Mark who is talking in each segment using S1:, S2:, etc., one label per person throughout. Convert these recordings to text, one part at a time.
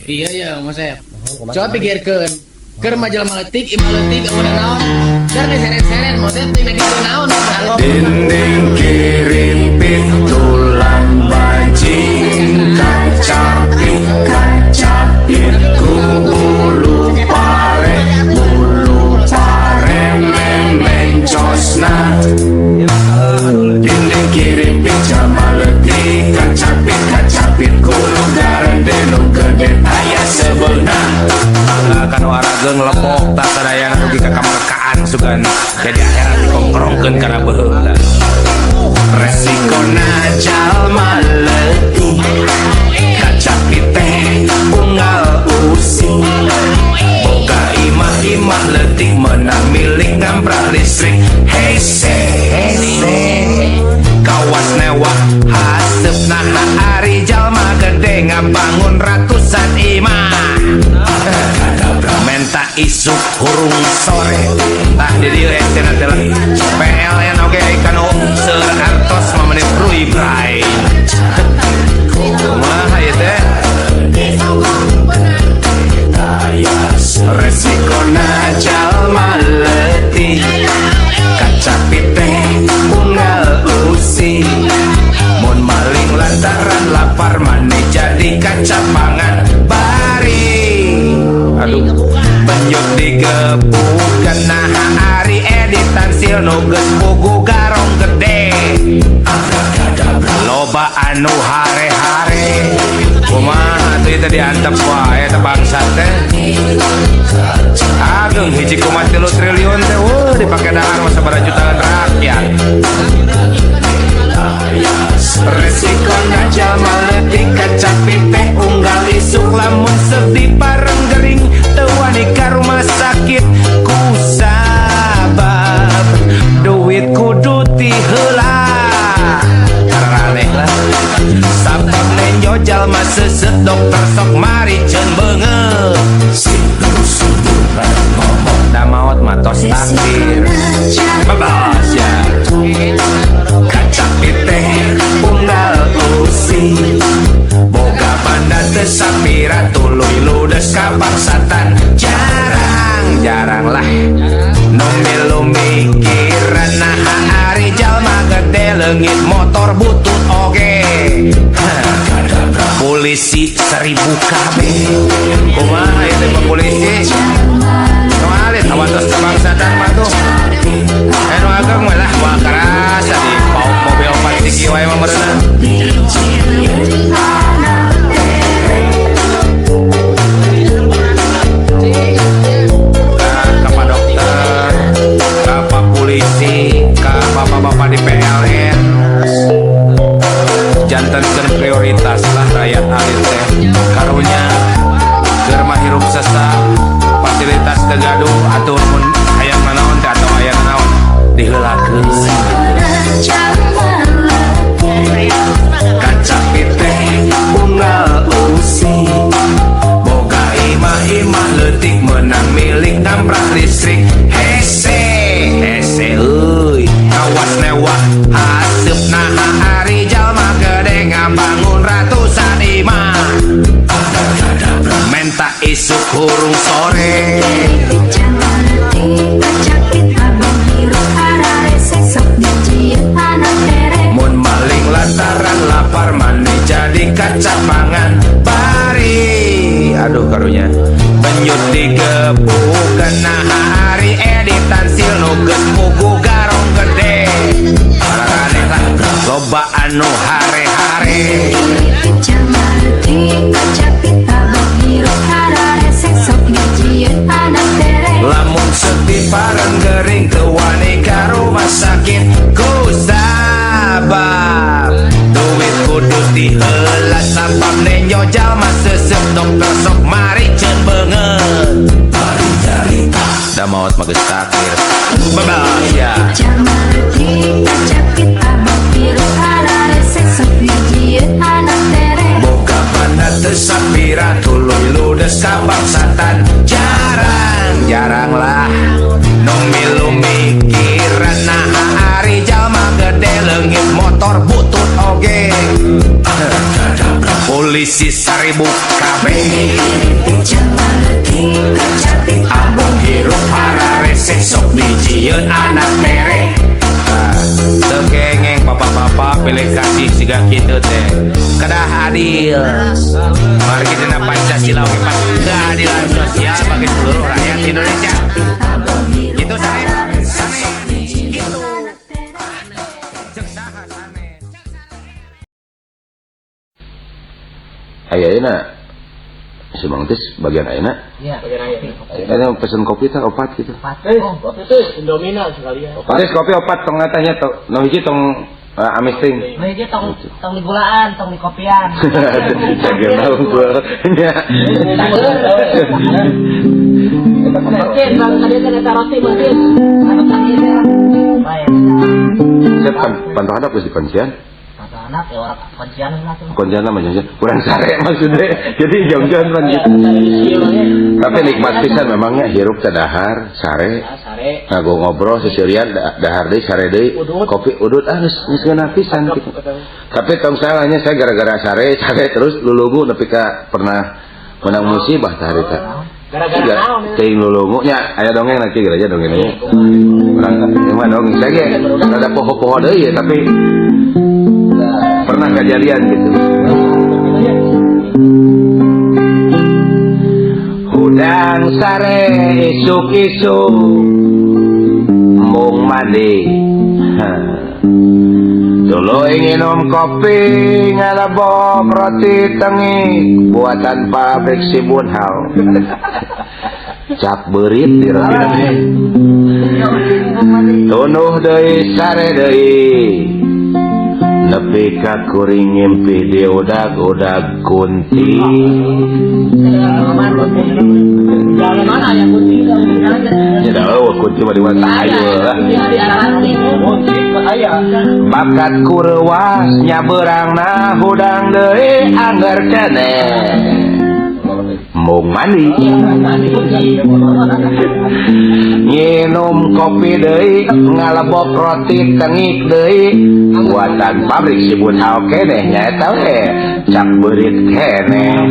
S1: Iya ya Mas Sep. Coba pikirkan. Keur majalah maletik, imaletik, udah naon. Keur diseret-seret, mau teh teh gitu naon.
S2: Dinding kiri pintulan bajing kacapit kacapit bulu pare memencosna. Dinding kiri pintulan maletik kacapit kacapit kulo garende nu gede aya sebeuna.
S3: Kan warageng lepok tak sadayana dugi ka kamarkaan sugan jadi akhirat dikongkrongkeun kana beheula.
S2: Resiko jalma letih kacapit teh unggal using boga imah-imah letih menang milik ngamprak listrik. Hese kawas newah hasep naha ari jalma gede ngabangun ratusan imah. Menta isuk hurung sore tah di dieu cenah teh lah PLN oge ikan seueur artos mamenit rui bray. Kumaha ieu teh? Resiko jalma letih kacapit teh unggal usih mun maling lantaran lapar maneh jadi kacapangan bari. Aduh penyut digebukan naha ari editan sil nu geus pugu garong gede. Loba anu hare-hare kumaha teh teh diantep wae teh bangsa teh. Ageng hiji koma 3 triliun teh dipake dahar masa pada jutaan rakyat. Resiko jalma letih kacapit teh unggal isuk lamun sedih pareng gering teu wani ka rumah sakit kusabab duit kudu ti heula. Karaneh lah sabab nenjo jalma seuseut dokter sok mari ceun beungeut. Da maot mah tos takdir. Babas ya. Kacapit teh unggal usih boga banda teu sapira tuluy ludes ka bangsatan. Jarang lah nu milu mikiran naha ari jalma gede leungit motor butut oge. Polisi 1000 kabeh kumaha ieu teh polisi soalnya tawatos kebangsaan mah tuh anu ageng mah lah moal karasa di mobil 4 tiki wae mah meureunna. Ka Pak Dokter, ka Pak Polisi, ka bapak-bapak di PLN jantenkeun prioritas lah rakyat alit teh karunya keur mah hirup sesak fasilitas kegaduh atuh mun hayang nanaon teh atau hayang nanaon diheulakeun. Kacapit teh unggal usih boga imah-imah leutik menang milik ngamprak listrik. Hese euy kawas newah haseup naha ari jalma gede ngabangun ratusan imah. Menta isuk hurung sore mun maling lantaran lapar maneh jadi kacapangan bari. Aduh karunya penyut digebukan naha ari editan sil nu geus pugu garong gede. Karaneh lah loba anu hare-hare lamun sedih pareng gering teu wani ka rumah sakit kusabab duit kudu diheula sabab nenyo jalma seuseut dokter sok mari ceun beungeut. Da maot mah geus takdir. Babas ya. Boga banda teu sapira tuluy ludes ka bangsatan. Jarang lah nu milu mikiran naha ari jalma gede leungit motor butut oge. selisih 1000 kabeh abang hirup harare sesok dijieun anak mere. Tekengeng bapak-bapak pilih kasih siga kitu teh kedah adil. Mari kita Pancasila oke Pak, keadilan sosial bagi seluruh rakyat Indonesia. Itu saya itu.
S3: Ayeuna si Mang Tis bagian ayeuna.
S1: Iya, bagian ayeuna.
S3: Ada pesen kopi teh opat gitu.
S1: Kopi teh Indomina sekalian.
S3: Tis kopi opat tong ngatanya tong nu hiji tong amis ting.
S4: Nah, itu tong digulaan, tong dikopian.
S3: Jaga naung nya.
S4: Mungkin bang tadi kan ada roti mungkin. Ada tadi ya. Baik.
S3: Siap pantau hadap geus di kuncian.
S4: Anak ya orang kuncian lah tuh.
S3: Kuncian mah jangan kurang sare maksudnya. Jadi jam-jam kan gitu. Tapi nikmat pisan memangnya hirup teh dahar, sare. Ngago ngobrol seserian dahar deui sare deui. Kopi udut geus geuna pisan gitu. Tapi tong salahnya saya gara-gara sare terus lulugu nepi ka pernah menang musibah tah harita. Gara-gara naon? Teuing lulungu nya aya dongeng nanti aja dongengnya. Urang mah dongeng saya ge rada poho-poho deui ya tapi pernah kejadian gitu. Hudang sare isuk-isuk mung mandi. Dulu ingin kopi ngalabok roti tengik buatan pabrik Sibunhal. Cap berit di roti. Tunuh deui sare deui. Nepi ka kuring ngimpi di udag-udag kunti.
S4: Jalan mana ya kunci?
S3: Ya dah kunti mah di mana ayo lah. Bakat kurewas nyaberangna hudang deui angger keneh. Mung mandi nginum kopi deui ngalebok roti tengik deui buatan pabrik Sibunhal keneh nya eta we cap beurit keneh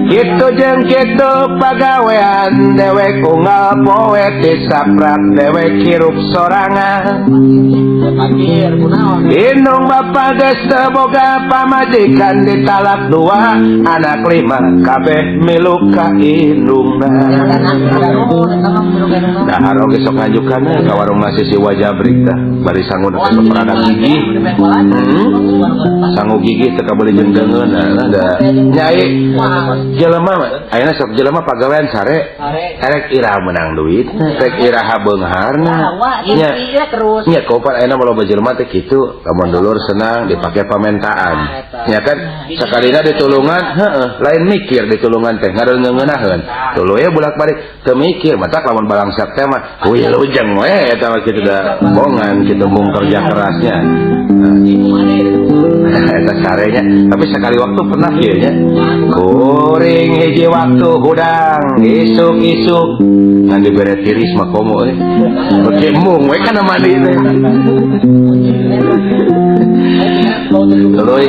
S3: kitu jeung kitu pagawean dewek unggal poe ti saprak dewek hirup sorangan indung bapa geus teu boga pamajikan ditalak 2 anak 5 kabeh milu ka indungna dahar oge sok ngajukan ka warung nasi si Wajabrik tah bari sangu teh sok rada gigi sangu gigi teh kabeli jeung deungeun ada nyai jelema ayeuna sok jelema pagawean sare erek ira menang duit rek iraha beungharna nya nya kopat ayeuna loba jelema teh kitu lamun dulur senang dipake pamentaan nya kan sakalina ditulungan lain mikir ditulungan teh ngareungeuneunaheun tuluy bolak-balik teu mikir matak lamun balangsak teh mah wilujeng we eta mah kitu da bongan kitu mung kerja kerasnya eta sarenya tapi sekali waktu pernah ieu nya kuring hiji waktu hudang isuk-isuk ngan dibere tiris mah komo oke mung we kana mandi teh tuluy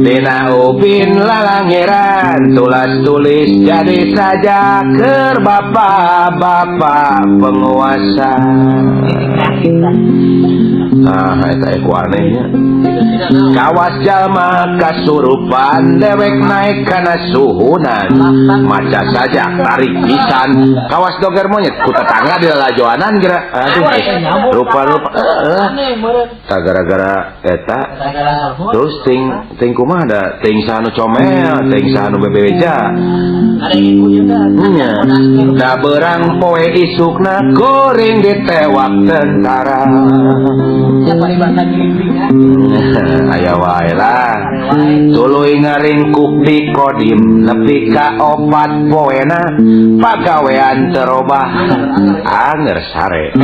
S3: dina ubin lalangiran tulas tulis jadi saja keur bapak-bapak penguasa. Nah, eta ku anehnya. Kawas jalma kasurupan dewek naik kana suhunan. Maca saja tarik pisan. Kawas doger monyet ku tetangga di lalajoanan geura. Aduh, rupa-rupa tak gara-gara eta. Terus ting kumaha da ting sanu comel, ting sanu bebeja. Nya, da beurang poe isukna goreng ditewak tentara. Aya wae lah. Tuluy ngaringkuk di kodim nepi ka 4 poena pagawean terobah anger sare.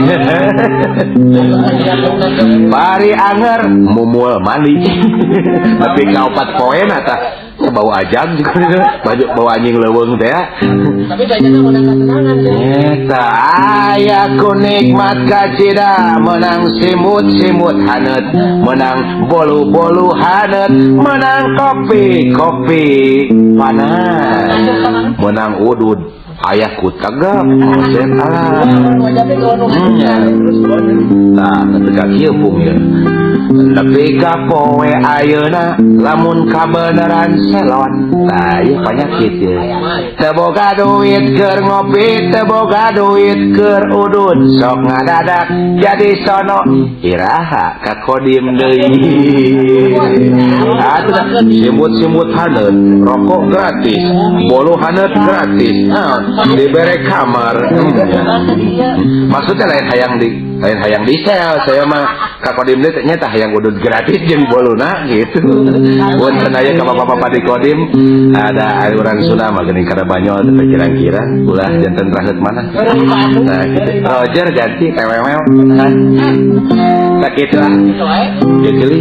S3: Bari anger mumul mandi nepi ka 4 poena tah bau ajang juga baju bau anjing leuweung teh ya.
S4: Tapi belajarnya menang kesenangan sih.
S3: Eta aya ku nikmat kacida menang simut-simut haneut, menang bolu-bolu haneut, menang kopi panas, menang udud aya ku tegap moset alah.
S4: Wajahnya kalau terus
S3: Nah, ketika kieu pung ya. Nepi ka poe ayeuna lamun kabeneran selon. Tah ieu panyakit ya. Teu boga duit keur ngopi, teu boga duit keur udud, sok ngadadak jadi sono iraha ka kodim deui. Atuh simut-simut haneut, rokok gratis, bolu haneut gratis. Dibere kamar. Maksudnya lain hayang di sel, saya mah ka kodim teh nyata hayang udud gratis jeung boluna gitu. Punten aya ka bapak-bapak di kodim ada aliran Sunda mah geuning kada banyol teh kirang-kira ulah janten raheut mana. Nah gitu. Roger gantiewewel. Sakitu lah. Jadi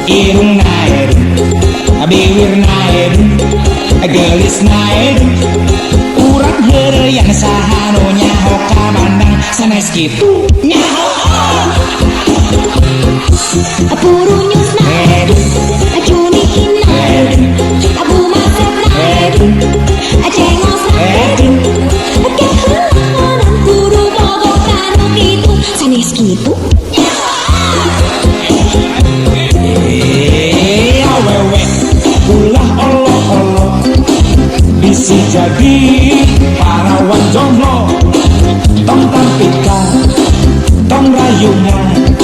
S5: irung nair, bibir nair, gelis nair, urang heureuyan saha nu nyaho ka mandang sanes kitu nyaho.
S6: Purunyus nair, acunikin nair, abu masak nair, acengos nair, keheulanan puru bobotan nu kitu sanes kitu.
S5: Awewe ulah olo-olo bisi jadi parawan jomblo, tong tampika tong rayungan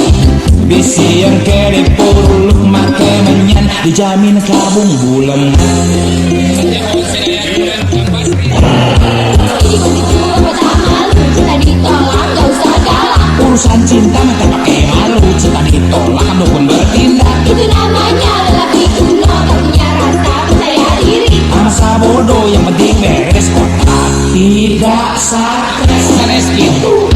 S5: bisi yang kere puruluk make menyan dijamin kabung bulan. Urusan cinta mah tak pakai malu, cinta ditolak dukun bertindak.
S6: Itu namanya lelaki kuno tak punya rasa percaya diri.
S5: Masa bodoh yang penting beres kotak tidak stres sanes gitu.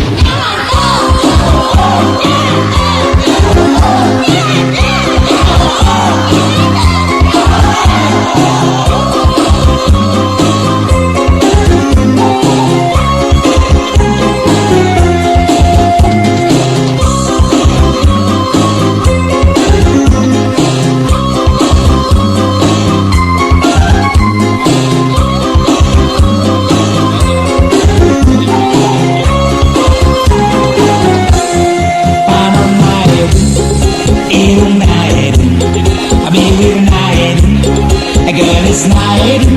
S5: Gelis naik,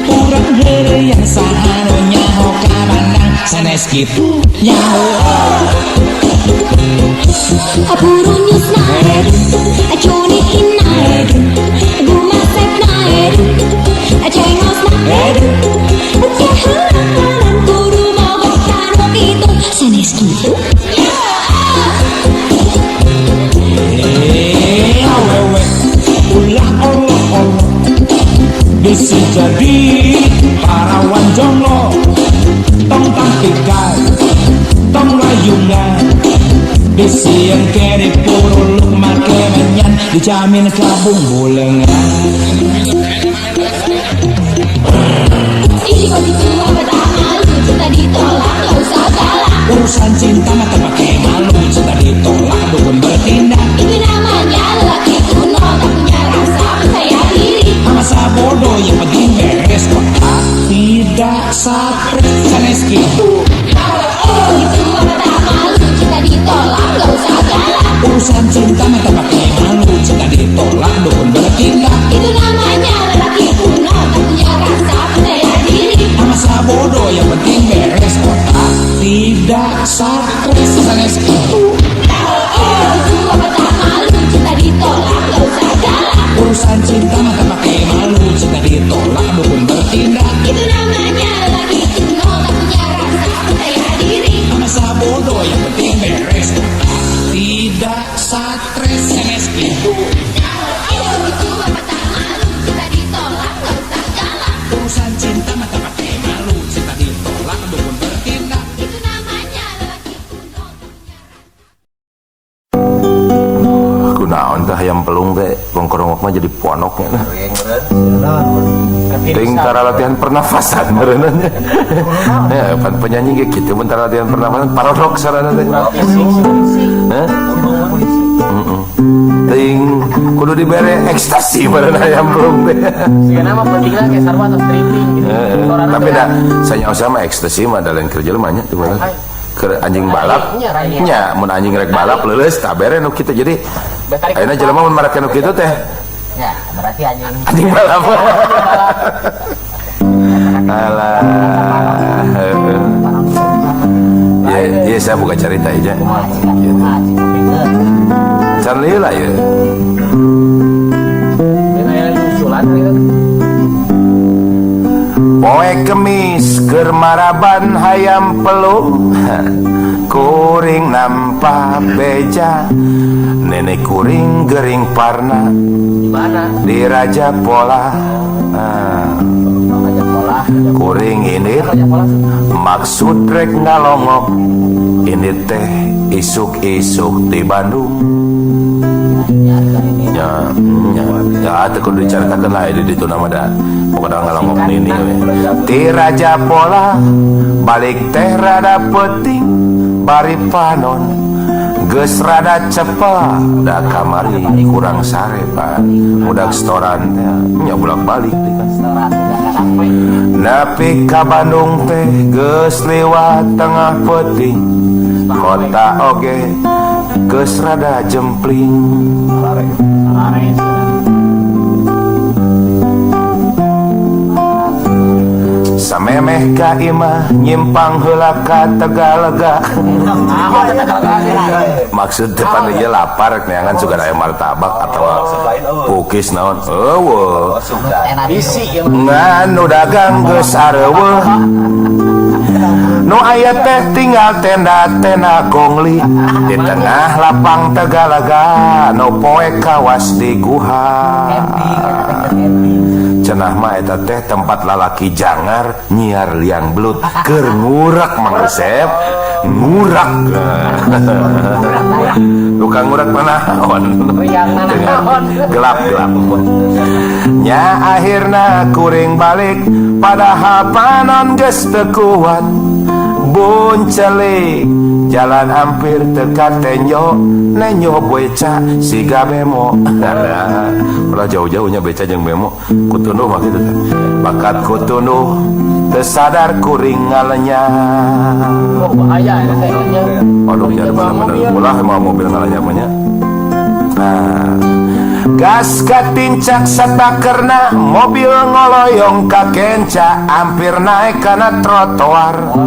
S5: urang heureuyan saha nu nyaho ka mandang sanes kitu nyaho.
S6: Purunyus naik, acunikin naik, abu masak naik, acengos naik, keheulanan puru bobotan nu kitu sanes kitu.
S5: Awewe ulah olo-olo bisi jadi parawan jomblo, tong tampika tong rayungan bisi yang kere puruluk make menyan dijamin kabung bulengan.
S6: Ini kok dijual tak malu, cinta ditolak gak usah galak.
S5: Urusan cinta mah tak pakai malu, cinta ditolak dukun bertindak.
S6: Itu namanya lelaki kuno tak punya rasa percaya diri.
S5: Masa bodoh yang penting beres kotak tidak stres sanes gitu.
S6: Itu tak malu, cinta ditolak gak usah galak.
S5: Urusan cinta mah tak pakai malu, cinta ditolak dukun bertindak.
S6: Itu namanya lelaki kuno tak punya rasa percaya diri.
S5: Masa bodoh yang penting beres kotak tidak stres sanes gitu.
S6: Itu tak malu, cinta ditolak gak usah galak.
S5: Urusan cinta mah tak pakai malu, cinta ditolak dukun bertindak.
S6: Itu namanya lelaki kuno tak punya rasa percaya diri.
S5: Masa bodoh yang penting beres kotak
S3: naon teh hayam pelung teh bongkorongok mah jadi ponoknya nah. Ting tara latihan pernafasan berenanya. Ya pan penyanyi ge kitu mun tara latihan pernafasan parodok sarana teh. Heh. Ting kudu dibere ekstasi berenang hayam pelung teh.
S4: Sigana mah pentingna ge sarua atau stripping gitu.
S3: Tapi dah saya usah mah ekstasi mah dalam kerja mah nya tuh ke anjing balap nya mun anjing rek balap leuleus tak bere nu kitu jadi ayeuna jelema mun marakeun nu kitu teh
S4: Ya, berarti
S3: anjing balap alah ya saya buka cerita aja can lila ya Poe kemis keur maraban hayam pelung kuring nampak beja nenek kuring gering parna di Raja Pola kuring ini maksud rek ngalongok ini teh isuk-isuk di Bandung ya teu kudu dicaritakeun lah di ditu nama da pokona ngalongok nini ti Raja Pola balik teh rada penting bari panon geus rada cepet da kamari kurang sare pan budak setoran teh nya bolak-balik nepi ka Bandung teh geus liwat tengah penting kota oge geus rada jempling samemeh ka imah nyimpang heula ka Tegalega maksud depan ieu lapar neangan sugan aya martabak atawa pukis naon eueuh nganu dagang geus areueuh nu aya teh tinggal tenda-tenda gongli di tengah lapang Tegalega nu poe kawas di guha cenah mah eta teh tempat lalaki jangar nyiar liang belut keur ngurak Mang Resep ngurak tukang ngurak manaon gelap-gelap nya akhirna kuring balik padahal panon geus teu kuat buncelik jalan hampir dekat tenyo nenyo beca siga bemo kalau jauh-jauhnya beca jeung bemo kutunuh mah kitu bakat kutunuh teu sadar kuring ngalenya
S4: bahaya eta teh nya
S3: aduh nya bener-bener ulah mau mobil ngalenya mah nya gas katincak satakerna mobil ngoloyong ka kenca hampir naik kana trotoar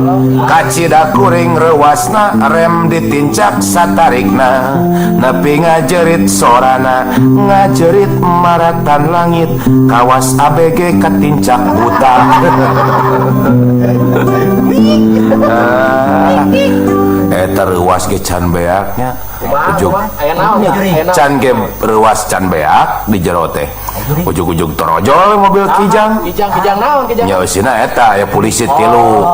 S3: kacida kuring rewasna rem ditincak satarikna nepi ngajerit sorana ngajerit maratan langit kawas ABG katincak buta eta reuas ge can beaknya ujug can ge reuas can beak di jero teh ujug-ujug torojol mobil kijang
S4: naon kijang
S3: nya eusina eta aya polisi tilu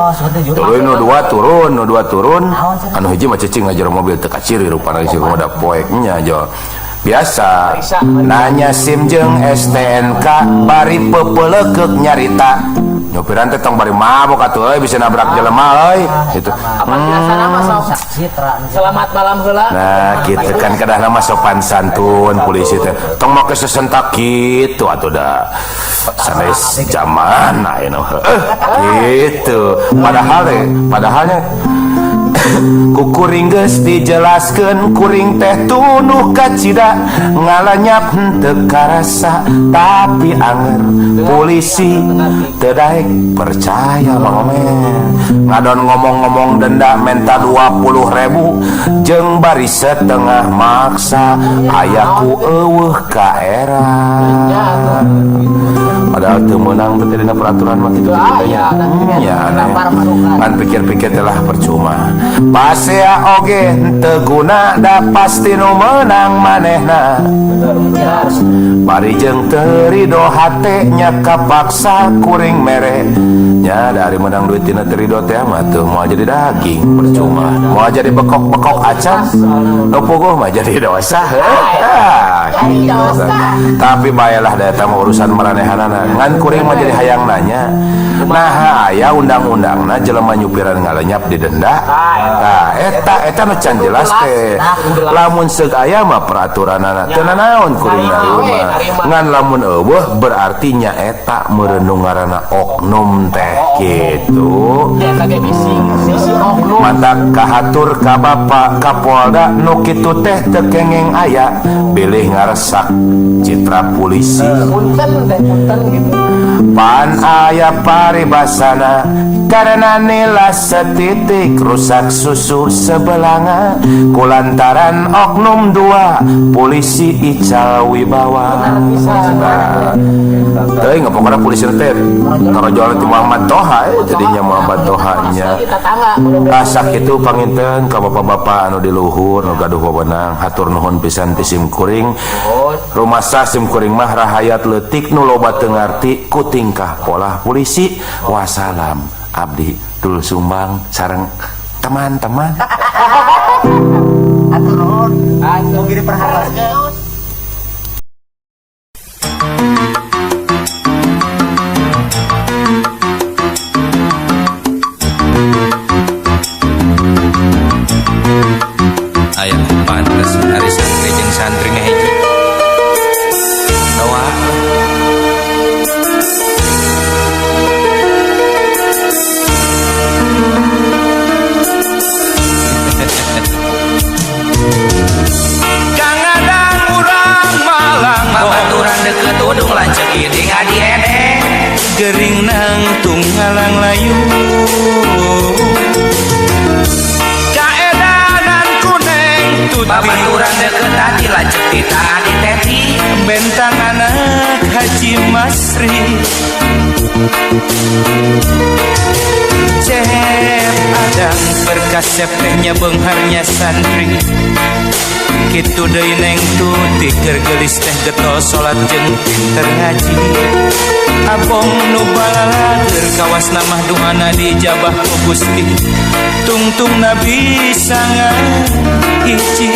S3: tuluy nu dua turun anu hiji mah cicing ngajero mobil teu kaciri rupana geus moda poek nya jo biasa nanya SIM jeung STNK bari peupeuleukek nyarita nyopiran teh tong bari mabok atuh euy bisa nabrak jelema euy gitu.
S4: Selamat malam heula.
S3: Nah, kitu kan kadang-kadang mah sopan santun polisi teh. Tong make sesentak kitu atuh da. Sanes zaman aya gitu. Padahalnya ku kuring geus dijelaskeun kuring teh tunuh kacida ngalanyap henteu karasa tapi anger polisi teu daek percaya bangomen ngadon ngomong-ngomong denda menta 20.000 jeung bari setengah maksa ayaku eueuh ka era padahal teu meunang teh dina peraturan mah kitu ya kan pikir-pikir telah percuma
S2: pasea oge teguna da pasti nu menang manehna parijeng terido hatenya kapaksa kuring mere nya dari menang duit tina terido teh mah tuh mau jadi daging percuma mau jadi bekok-bekok acan nu puguh mah jadi dosa tapi bayalah da eta mah urusan maranehanana ngan kuring mah jadi hayang nanya nah aya undang-undangna jelema nyupiran ngalenyap didenda nah eta nu can jelas teh lamun seug aya mah peraturanana teu naon kuring narima ngan lamun eueuh berarti nya eta meureun ngaranna oknum teh kitu mata kahatur ka Bapak Kapolda nu kitu teh teu kengeng aya bilih ngaresak citra polisi pan aya paribasana karena nila setitik rusak susu sebelanga kulantaran oknum 2 polisi Ical Wibawa teuing ngapokana polisi teh tarajolan ti Muhammad Toha jadinya Muhammad Toha nya asa kitu panginten ka bapak-bapak anu di luhur nu gaduh wewenang hatur nuhun pisan ti sim kuring rumasa sim kuring mah rahayat leutik nu loba teu ngarti ku tingkah pola polisi wassalam abdi Dul Sumbang sareng teman-teman
S4: atur nuhun atuh giri perhatian
S2: aya pantes hari santri jeung santri ngahiji doa kangadang urang malang babaturan deket udung lanceuk ieu ngadi ede gering nang tunggalang layu babaturan deket hati lacek tita di teti bentang anak Haji Masri cep adang berkasep tehnya bengharnya santri kitu deui neng tuti keur geulis teh getol salat jeung pinter ngaji abong nu balalaeur kawas namah duhana dijabah ku Gusti tungtung nabi sangat hiji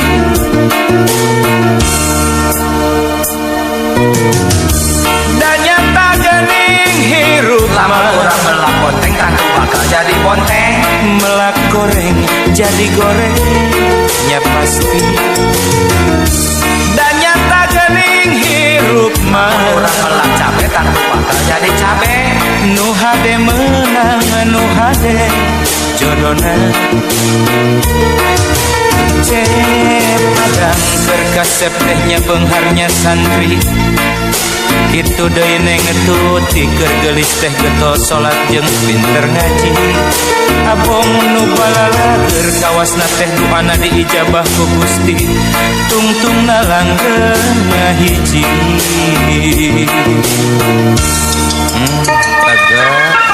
S2: dan nyata geuning hirup lamun urang melak ponteng tangtu bakal jadi ponteng melak goreng jadi goreng nya pasti dan nyata geuning hirup mah urang melak cabe tangtu bakal jadi cabe nu hade meunang nu hade jodona cep adang berkasep tehnya bengharnya santri kitu deui neng tuti keur geulis teh getol salat jeung pinter ngaji abong nu balalaeur kawasna teh duana diijabah ku Gusti tungtungna langgeng ngahiji agak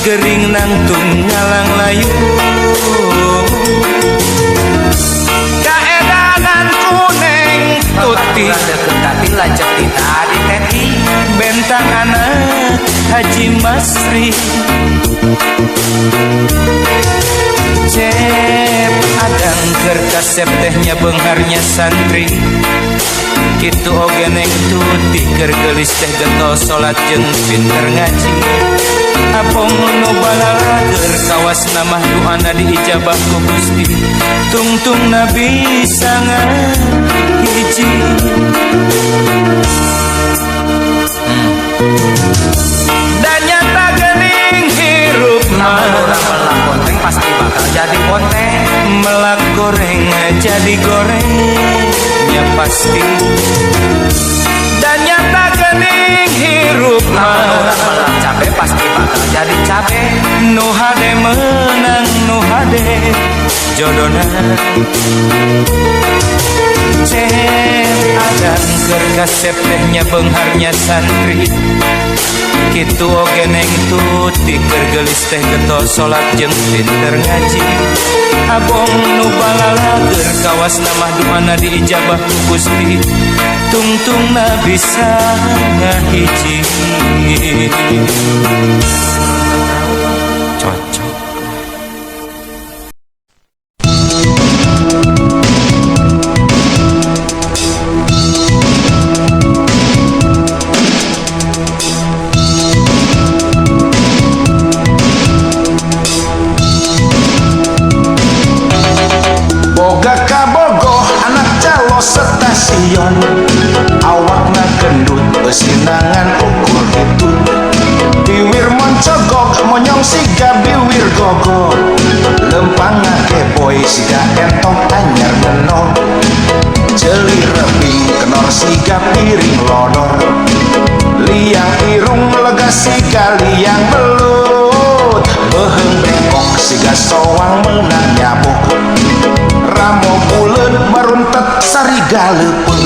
S2: gering nang tunggalang layu kaedanan kuneng tuti deket tapi lacak tita di teti bentang anak Haji Masri Cep adang keur kasep tehnya beungharnya santri kitu oge neng tuti keur geulis teh getol salat jeung pinter ngaji apong nu balalager kawasna mah doana diijabah ku Gusti tungtung nabi sangat hiji dan nyata geuning hirup mah goreng pasti bakal jadi ponteng melak goreng jadi goreng ya pasti dan nyata geuning hirup mah cabe pasti bakal jadi cabe nu hade menang nu hade jodona cep adang keur kasep tehnya beungharnya santri kitu oge neng tuti keur geulis teh getol salat jeung pinter ngaji abong nu balalager kawasna mah doana diijabah ku Gusti tungtungna bisa ngahiji cocok
S7: stasiun awakna gendut sinangan ukur hitut biwir moncogok monyong siga biwir gogok lempang ngakeboy siga entong anyar ngenor jeli rebing kenor siga piring lodor liang irung lega siga liang belut beheung bengkok siga soang menang nyabuk ramo buleut maruntet sarigaleupeuh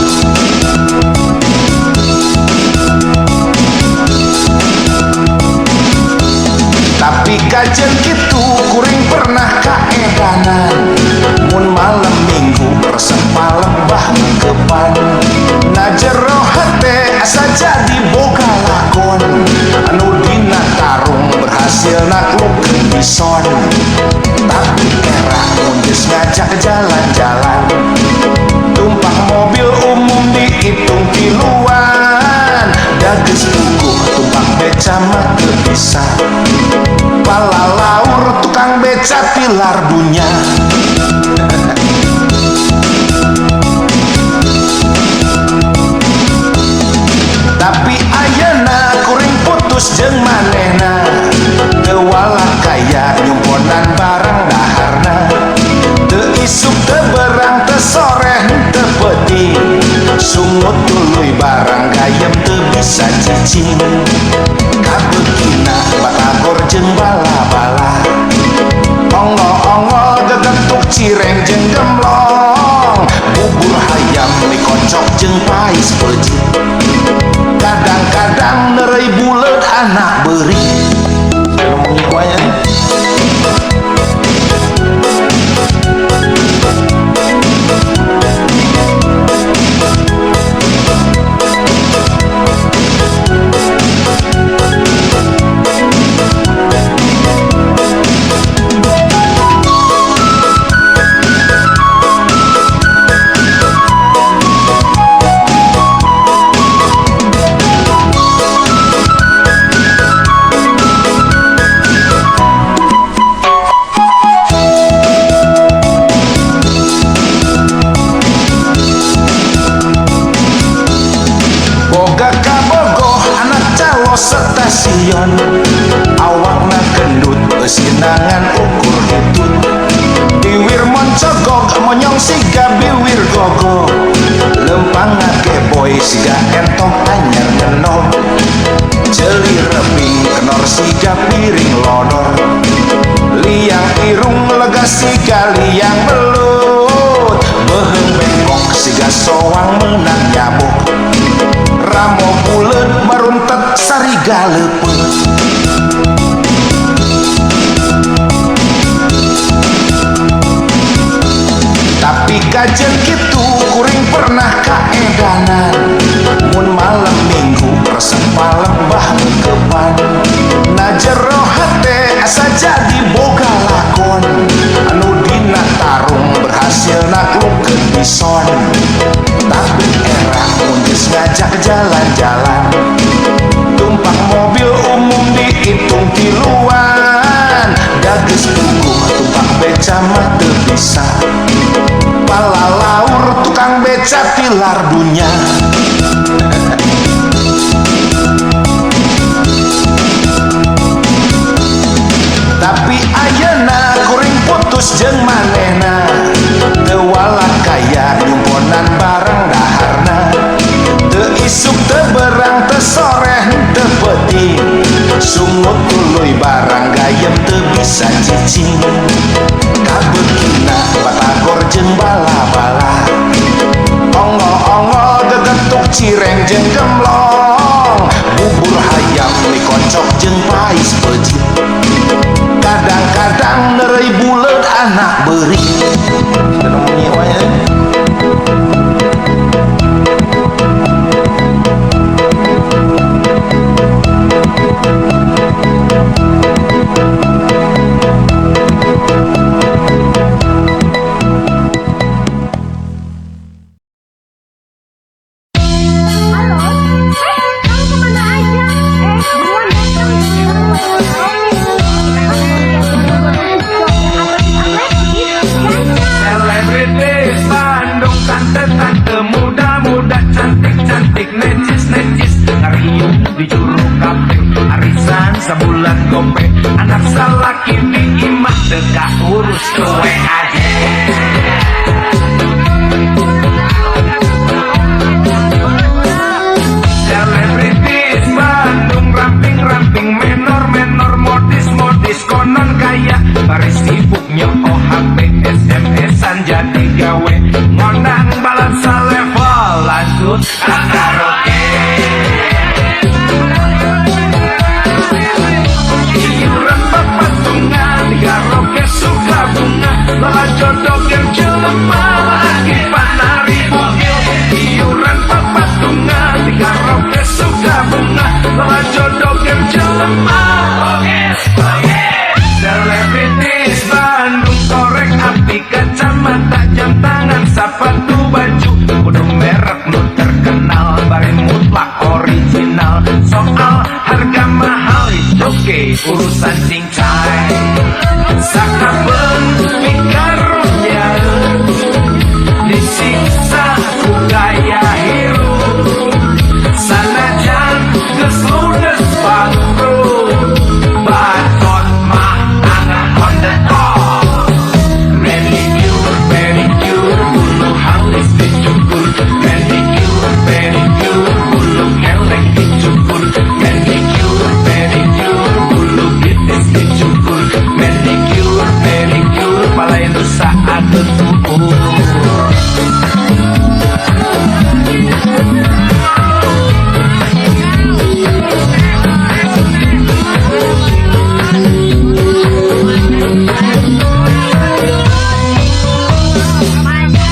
S7: tapi kajen kitu kuring pernah kaedanan mun malam minggu resep palembah mengkepan na jero hate asa jadi boga lakon anu dina tarung berhasil naklukkeun bison tapi era mun geus ngajak jalan-jalan tumpang mobil umum dihitung tiluan dageus puguh tumpang beca mah teu bisa palalaur tukang beca pilar dunya tapi ayeuna kuring putus jeung manehna teu walak kaya nyumponan barang daharna teu isuk teu berang teu soreh teu peuting sungut tuluy barang gayem teu bisa cicing kabeukina batagor jeung bala-bala ongol-ongol gegetuk cireng jeung gemlong bubur hayam dikocok jeung pais peujeut kadang-kadang nerei buleut anak beuri ngomong kuayan stasiun awakna gendut sinangan ukur hitut biwir moncogok monyong siga biwir gogok lempang ngakeboy siga entong anyar ngenor jeli rebing kenor siga piring lodor liang irung lega siga liang belut beheung bengkok siga soang menang nyabuk ramo buleut maruntet sarigaleupeuh tapi kajen kitu kuring pernah kaedanan mun malam minggu resep palembah mengkepan na jero hate asa jadi boga lakon son. Tapi era muntis ngajak jalan-jalan, tumpang mobil umum dihitung tiluan. Gadis tuguh tumpang beca mah teu bisa, pala laur tukang beca tilar dunya. Tapi ayeuna kuring putus jeung manehna, teu walak kaya nyumponan barang daharna. Teu isuk teu berang teu soreh teu peuting, sungut tuluy barang gayem teu bisa cicing. Kabeukina batagor jeung bala-bala, ongol-ongol gegetuk cireng jeung gemblong, bubur hayam mie kocok jeung pais peucit. Kadang-kadang nerei buleud anak beuring. Kenapa nyiwanya?
S5: Sebulan gope anak salaki di imah teka urus kowe aja. Selebritis Bandung ramping-ramping, menor-menor modis-modis konon kaya, baris sibuk nyokoh HP SMS-an jadi gawe, ngondang balansa level lanjut karaoke. Lala jodoh yang jelema lagi panari bugil, iuran papatungan di karaoke suka bunga. Lala jodoh yang jelema selebritis Bandung korek api kacamata jam tangan sepatu baju kudu merek nu terkenal bari mutlak original. Soal harga mahal itu oke urusan cincai sakabeun mikarunya disiksa ku gaya hirup sanajan geus ludes bangkrut batot mah tangan on the top. Manicure pedicure bulu halus dicukur, manicure pedicure bulu kelek dicukur, manicure pedicure bulu gitis dicukur, manicure pedicure palain rusak aduh tubuh.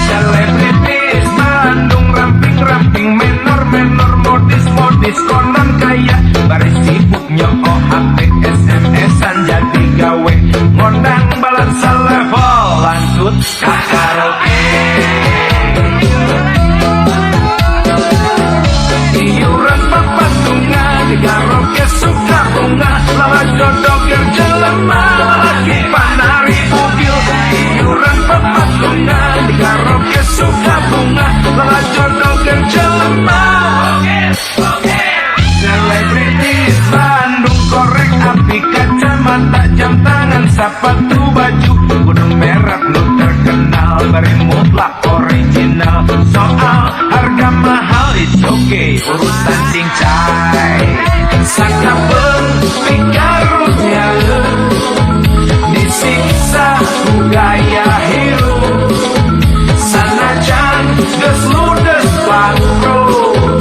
S5: Selebritis Bandung ramping-ramping, menor-menor modis-modis konon kaya, baris sibuk nyokoh HP SMS-an jadi gawe, ngondang balansa level lanjut karaoke. Iuran papatungan di karaoke suka bunga. Lala jodoh yang jelema lagi panari bugil, iuran papatungan di karaoke suka bunga. Lala jodoh yang jelema selebritis Bandung korek api kacamata jam tangan sepatu baju kudu merek nu terkenal bari mutlak original. Soal harga mahal it's okay urusan cincai sakabeun pikarunya disiksa ku gaya hirup sanajan geus ludes bangkrut.